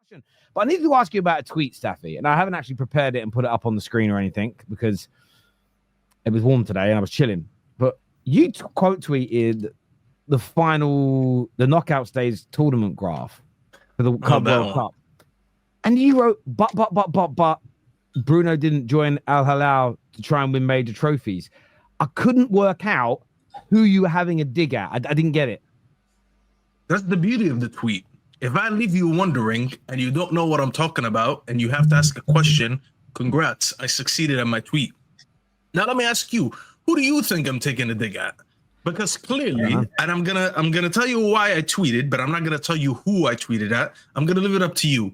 discussion. But I need to ask you about a tweet, Staffy, and I haven't actually prepared it and put it up on the screen or anything because it was warm today and I was chilling. But you quote tweeted the knockout stage tournament graph for the Club World Cup. And you wrote, but Bruno didn't join Al Hilal to try and win major trophies. I couldn't work out who you were having a dig at. I didn't get it. That's the beauty of the tweet. If I leave you wondering and you don't know what I'm talking about and you have to ask a question, congrats, I succeeded at my tweet. Now let me ask you, who do you think I'm taking a dig at? Because clearly, and I'm gonna tell you why I tweeted, but I'm not gonna tell you who I tweeted at. I'm gonna leave it up to you.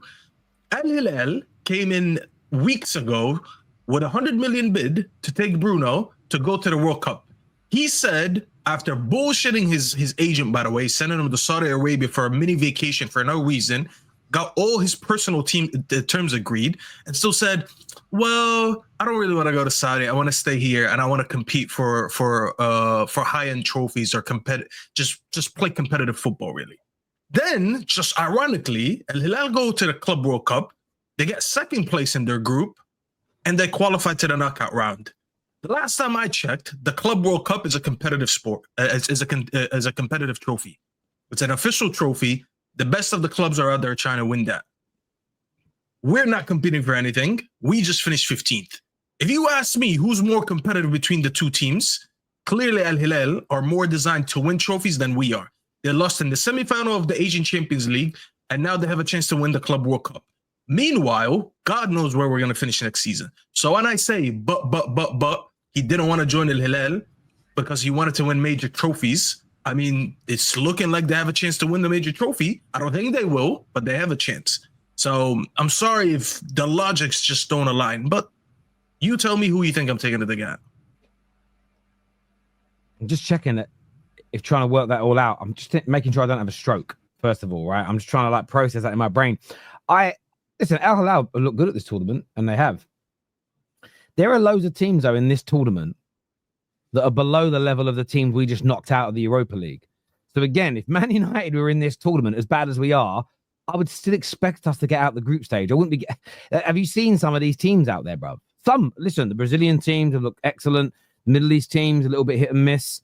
Al Hilal came in weeks ago with a 100 million bid to take Bruno to go to the World Cup. He said, after bullshitting his agent, by the way, sending him to Saudi Arabia for a mini vacation for no reason, got all his personal team terms agreed, and still said, well, I don't really want to go to Saudi. I want to stay here and I want to compete for high-end trophies or just play competitive football, really. Then, just ironically, Al Hilal go to the Club World Cup. They get second place in their group, and they qualify to the knockout round. The last time I checked, the Club World Cup is a competitive sport, is a competitive trophy. It's an official trophy. The best of the clubs are out there trying to win that. We're not competing for anything. We just finished 15th. If you ask me who's more competitive between the two teams, clearly Al Hilal are more designed to win trophies than we are. They lost in the semifinal of the Asian Champions League, and now they have a chance to win the Club World Cup. Meanwhile, God knows where we're going to finish next season. So when I say, but, he didn't want to join Al Hilal because he wanted to win major trophies. I mean, it's looking like they have a chance to win the major trophy. I don't think they will, but they have a chance. So I'm sorry if the logics just don't align, but you tell me who you think I'm taking to the guy. I'm just checking it. If trying to work that all out, I'm just making sure I don't have a stroke, first of all, right? I'm just trying to like process that in my brain. Listen, Al Hilal look good at this tournament, and they have. There are loads of teams, though, in this tournament that are below the level of the teams we just knocked out of the Europa League. So again, if Man United were in this tournament as bad as we are, I would still expect us to get out the group stage. I wouldn't be. Have you seen some of these teams out there, bro? Listen, the Brazilian teams have looked excellent. Middle East teams, a little bit hit and miss.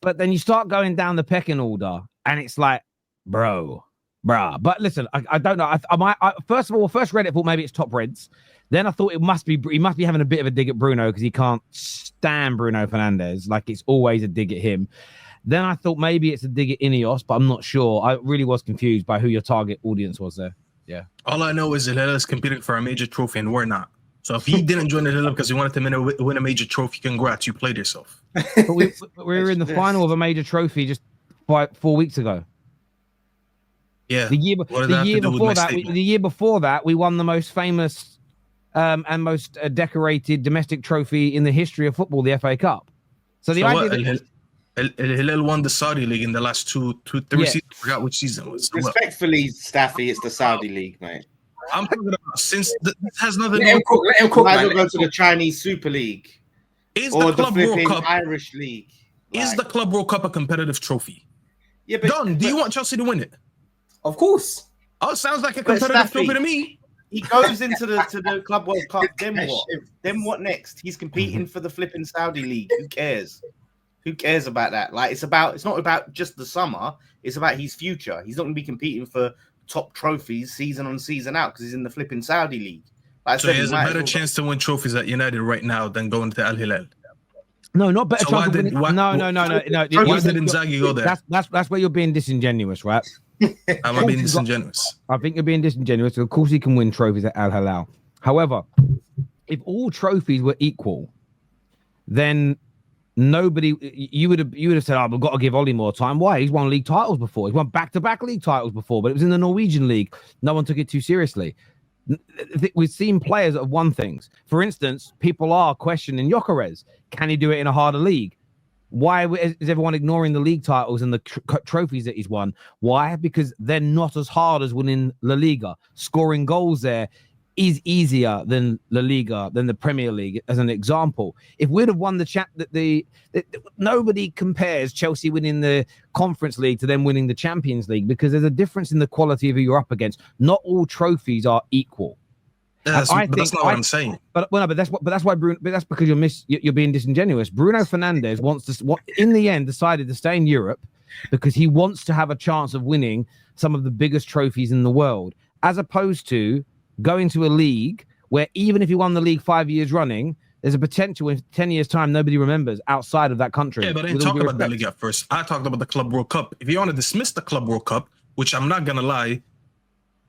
But then you start going down the pecking order, and it's like, bruh. But listen, I don't know. I first of all, first read it, thought maybe it's top Reds. Then I thought he must be having a bit of a dig at Bruno because he can't stand Bruno Fernandes. Like it's always a dig at him. Then I thought maybe it's a dig at Ineos, but I'm not sure. I really was confused by who your target audience was there. Yeah. All I know is Al Hilal is competing for a major trophy and we're not. So if he didn't join Al Hilal because he wanted to win a major trophy, congrats, you played yourself. But we were in the final of a major trophy just 4 weeks ago. Yeah. The year before that, we won the most famous and most decorated domestic trophy in the history of football, the FA Cup. So the idea Al Hilal won the Saudi League in the last three seasons. I forgot which season it was. Respectfully, Staffy, it's the Saudi League, mate. I'm talking about since this has nothing to do with go to the Chinese Super League or the flipping Irish League. Is the Club World Cup a competitive trophy? Yeah, but Don, do you want Chelsea to win it? Of course. Oh, it sounds like a competitive trophy to me. He goes into the Club World Cup. Then what? Then what next? He's competing for the flipping Saudi League. Who cares? Who cares about that? Like it's not about just the summer. It's about his future. He's not going to be competing for top trophies season on season out because he's in the flipping Saudi League. So he has a better chance to win trophies at United right now than going to Al Hilal. No, not better. So why did Inzaghi go there? That's where you're being disingenuous, right? Am I being disingenuous? I think you're being disingenuous. Of course, he can win trophies at Al Hilal. However, if all trophies were equal, then you would have said, we've got to give Ollie more time. Why? He's won league titles before. He's won back-to-back league titles before, but it was in the Norwegian league. No one took it too seriously. We've seen players that have won things. For instance, people are questioning Gyökeres. Can he do it in a harder league? Why is everyone ignoring the league titles and the trophies that he's won? Why? Because they're not as hard as winning La Liga. Scoring goals there is easier than La Liga, than the Premier League, as an example. If we'd have won nobody compares Chelsea winning the Conference League to them winning the Champions League, because there's a difference in the quality of who you're up against. Not all trophies are equal. But that's not what I'm saying. But that's why Bruno. But that's because you're being disingenuous. Bruno Fernandes wants to. In the end, decided to stay in Europe because he wants to have a chance of winning some of the biggest trophies in the world, as opposed to going to a league where even if you won the league 5 years running, there's a potential in 10 years' time nobody remembers outside of that country. Yeah, but I didn't talk about that league at first. I talked about the Club World Cup. If you want to dismiss the Club World Cup, which I'm not gonna lie,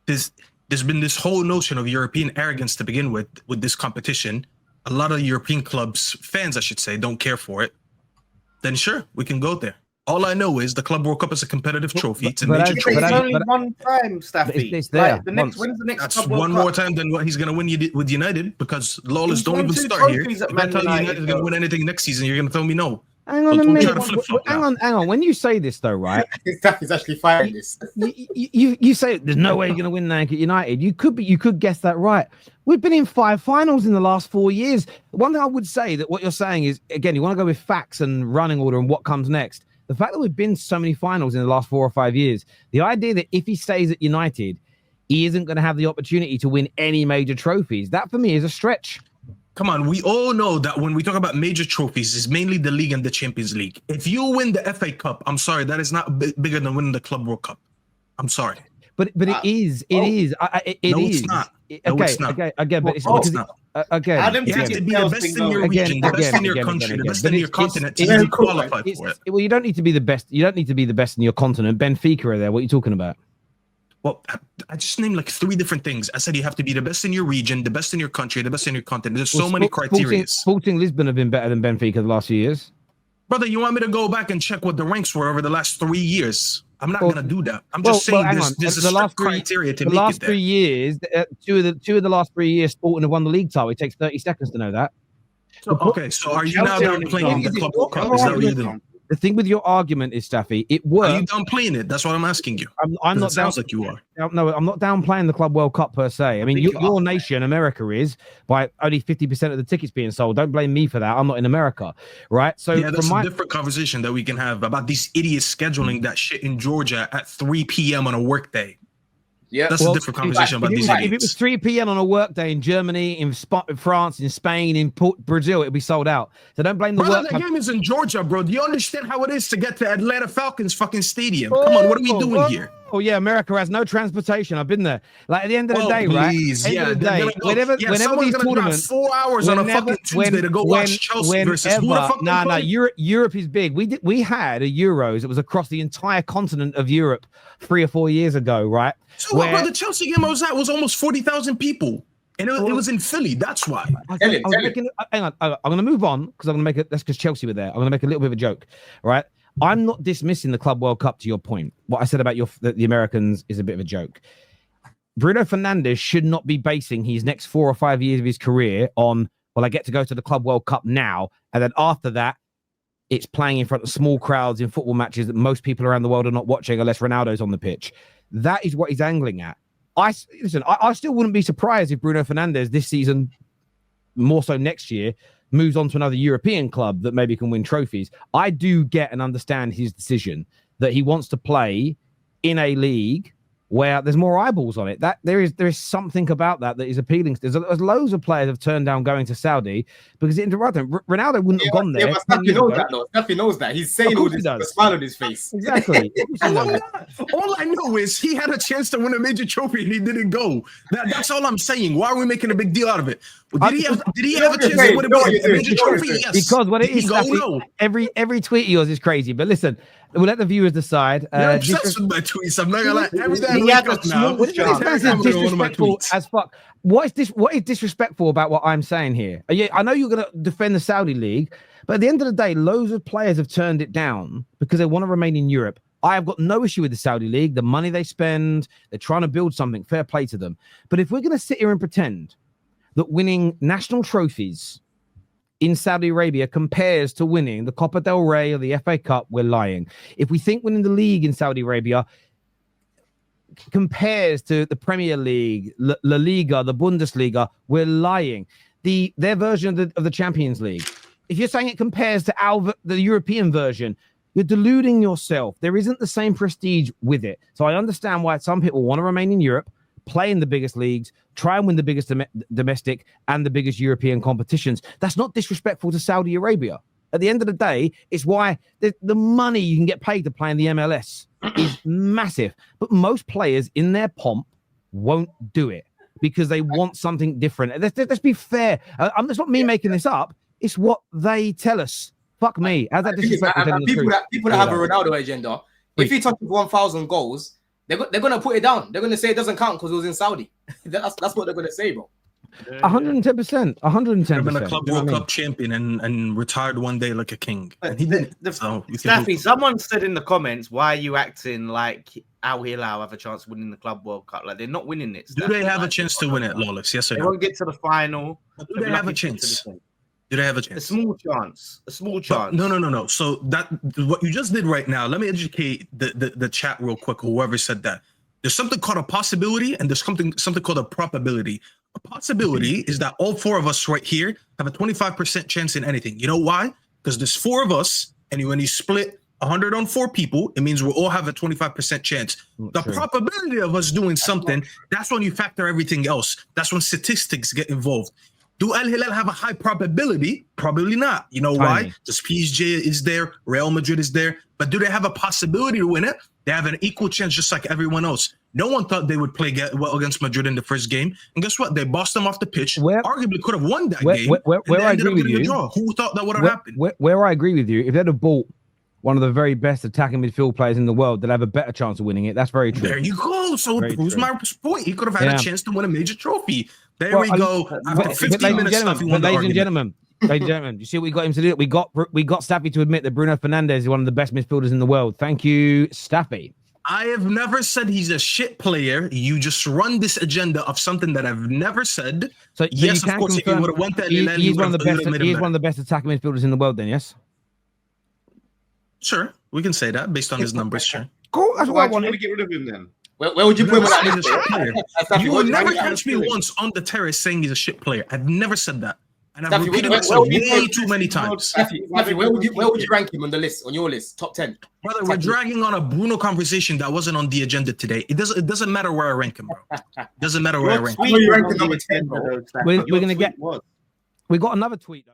there's been this whole notion of European arrogance to begin with this competition. A lot of European clubs, fans I should say, don't care for it. Then sure, we can go there. All I know is the Club World Cup is a competitive trophy. It's a major trophy. It's only one time, Staffy. It's there. Like, when's the next That's Club World one Cup? more time than what he's going to win with United, because Lawless He's don't won even 2 start here. trophies If at I Man tell you United, United's going to win anything next season, you're going to tell me no. Hang on a Don't minute. try to flip-flop now. Hang on. When you say this, though, right? Staffy's actually fighting this. you say there's no way you're going to win now at United. You could guess that right. We've been in 5 finals in the last 4 years. One thing I would say, that what you're saying is, again, you want to go with facts and running order and what comes next. The fact that we've been so many finals in the last 4 or 5 years, the idea that if he stays at United, he isn't going to have the opportunity to win any major trophies, that for me is a stretch. Come on, we all know that when we talk about major trophies, it's mainly the league and the Champions League. If you win the FA Cup, I'm sorry, that is not bigger than winning the Club World Cup. I'm sorry. But it is. It is. It's not. It's not. Again, but it's not. Again, You have to be the best in your region, the best in your country, the best in your continent to be qualified for it. Well, you don't need to be the best. You don't need to be the best in your continent. Benfica are there. What are you talking about? Well, I just named like 3 different things. I said you have to be the best in your region, the best in your country, the best in your continent. There's so many criteria. Sporting Lisbon have been better than Benfica the last few years. Brother, you want me to go back and check what the ranks were over the last 3 years? I'm not going to do that. I'm just saying there's a strict criteria to make it there. The last 3 years, two of the last 3 years, Sporting have won the league title. It takes 30 seconds to know that. So are you now downplaying the Club World Cup? Is that what you're doing? The thing with your argument is, Staffy, it works. Are you downplaying it? That's what I'm asking you. I'm not. Sounds like you are. No, I'm not downplaying the Club World Cup per se. I mean, your nation, America, is by only 50% of the tickets being sold. Don't blame me for that. I'm not in America, right? So yeah, that's a different conversation that we can have about these idiots scheduling that shit in Georgia at 3 p.m. on a work day. Yeah, that's a different conversation about these idiots. If it was 3 p.m. on a work day in Germany, in France, in Spain, in Brazil, it'd be sold out. So don't blame the work. That game is in Georgia, bro. Do you understand how it is to get to Atlanta Falcons fucking stadium? Come on, what are we doing here? Oh yeah, America has no transportation. I've been there. Like at the end of the day, please. right? End of the day, whenever these tournaments, 4 hours on a fucking Tuesday to go watch Chelsea versus who the fuck? No, Europe is big. We had a Euros that was across the entire continent of Europe 3 or 4 years ago, right? So what, the Chelsea game I was at was almost 40,000 people. And it was in Philly. That's why. Hang on. I'm going to move on because I'm going to make it. That's because Chelsea were there. I'm going to make a little bit of a joke, right? I'm not dismissing the Club World Cup, to your point. What I said about the Americans is a bit of a joke. Bruno Fernandes should not be basing his next 4 or 5 years of his career on, well, I get to go to the Club World Cup now. And then after that, it's playing in front of small crowds in football matches that most people around the world are not watching unless Ronaldo's on the pitch. That is what he's angling at. I still wouldn't be surprised if Bruno Fernandes this season, more so next year, moves on to another European club that maybe can win trophies. I do get and understand his decision that he wants to play in a league where there's more eyeballs on it. That there is something about that is appealing. There's loads of players have turned down going to Saudi because Ronaldo wouldn't have gone there. Yeah, but Staffy knows that, though. Staffy knows that. He's saying all this with a smile on his face. Exactly. All I know is he had a chance to win a major trophy and he didn't go. That's all I'm saying. Why are we making a big deal out of it? Did he have a chance to win a major trophy? Yes. Because what it is, every tweet of yours is crazy. But listen, we'll let the viewers decide. You're obsessed with my tweets. I'm not gonna lie. Every day he had a small disrespectful as fuck. What is disrespectful about what I'm saying here? I know you're gonna defend the Saudi league, but at the end of the day, loads of players have turned it down because they want to remain in Europe. I have got no issue with the Saudi league. The money they spend, they're trying to build something. Fair play to them. But if we're gonna sit here and pretend that winning national trophies in Saudi Arabia compares to winning the Copa del Rey or the FA Cup, we're lying. If we think winning the league in Saudi Arabia compares to the Premier League, La Liga, the Bundesliga, we're lying. Their version of the Champions League. If you're saying it compares to the European version, you're deluding yourself. There isn't the same prestige with it. So I understand why some people want to remain in Europe, play in the biggest leagues, try and win the biggest domestic and the biggest European competitions. That's not disrespectful to Saudi Arabia. At the end of the day, it's why the money you can get paid to play in the MLS is massive. But most players in their pomp won't do it because they want something different. Let's be fair. It's not me making this up. It's what they tell us. Fuck me. How's that disrespectful? People that have a Ronaldo agenda, if he touches 1,000 goals, they're going to put it down. They're going to say it doesn't count because it was in Saudi. That's what they're going to say, bro. 110%. 110%. Been a Club World Cup champion and retired one day like a king. And he didn't. Staffy, someone said in the comments, why are you acting like Al Hilal have a chance of winning the Club World Cup? Like, they're not winning it. Do they have a chance to win it, Lawless? Yes or no? They won't get to the final. Do they have a chance? Do they have a chance? A small chance. No. So that what you just did right now, let me educate the chat real quick, whoever said that. There's something called a possibility and there's something called a probability. A possibility is that all four of us right here have a 25% chance in anything. You know why? Because there's four of us, and when you split 100 on four people, it means we all have a 25% chance. The probability of us doing something, that's when you factor everything else. That's when statistics get involved. Do Al Hilal have a high probability? Probably not. You know why? Because PSG is there, Real Madrid is there. But do they have a possibility to win it? They have an equal chance just like everyone else. No one thought they would play well against Madrid in the first game. And guess what? They bossed them off the pitch. Arguably could have won that game. Where I agree with you. Who thought that would have happened? Where I agree with you, if they'd have bought one of the very best attacking midfield players in the world, they'd have a better chance of winning it. That's very true. There you go. So who's my point? He could have had a chance to win a major trophy. There we go. After 15 minutes stuff, he won the argument. Ladies and gentlemen, you see what we got him to do? We got Staffy to admit that Bruno Fernandes is one of the best midfielders in the world. Thank you, Staffy. I have never said he's a shit player. You just run this agenda of something that I've never said. So yes, of course, if you would have won that, he's one of the best attacking midfielders in the world. Then yes. Sure, we can say that based on his numbers. Sure. Cool. That's why I wanted to get rid of him then. Where would you put him on that? You will never catch me once on the terrace saying he's a shit player. I've never said that. And I've repeated myself way too many times. Staffy, where would you rank him on the list, on your list, top 10? Brother, we're dragging on a Bruno conversation that wasn't on the agenda today. It doesn't matter where I rank him, bro. It doesn't matter where I rank him. You rank him number 10, bro. We're gonna get. We got another tweet though.